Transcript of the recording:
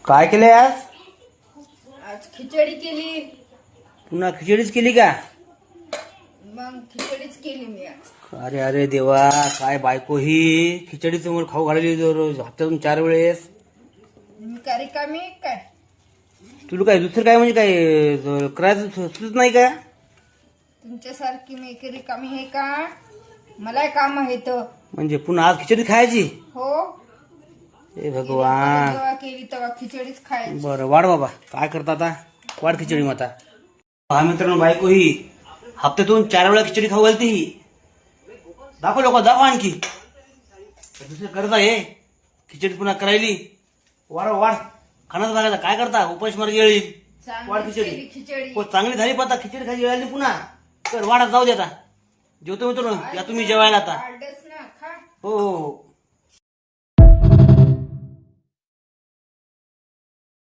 काय केलंय आज? आज खिचडी केली. पुन्हा खिचडीच केली का? मग खिचडीच केली मी आज. अरे अरे देवा, काय बायको ही खिचडी समोर खाऊ घालली रोज हप्त्यातून 4 वेळेस. मी काय रिकामी आहे काय? तुला काय दुसरं काय म्हणजे काय करायचं सुचत नाही का? तुमच्यासारखी मी काही रिकामी आहे का? मला काम आहेत. म्हणजे पुन्हा आज खिचडी खायची? हो, हे भगवान. जेव्हा केली तेव्हा खिचडीच खायची. बरं वाढ बाबा, काय करता आता? वाढ खिचडी मग आता. पहा मित्रांनो, बायको ही हप्त्यातून 4 वेळा खिचडी खाऊ घालते ही. दाखव लोक, दाखव आणखी. दुसरं करत आहे खिचडी पुन्हा करायली. वाढ खानाच बघायला काय करता? उपास मार्ग येईल. वाढ चांगलीच खिचडी. केली खिचडी. हो चांगली झाली पण आता खिचडी खायची वेळ आली पुन्हा. तर वाढा जाऊ दे आता. जेवतो मित्रांनो, या तुम्ही जेवायला आता. आडच ना खा. हो हो.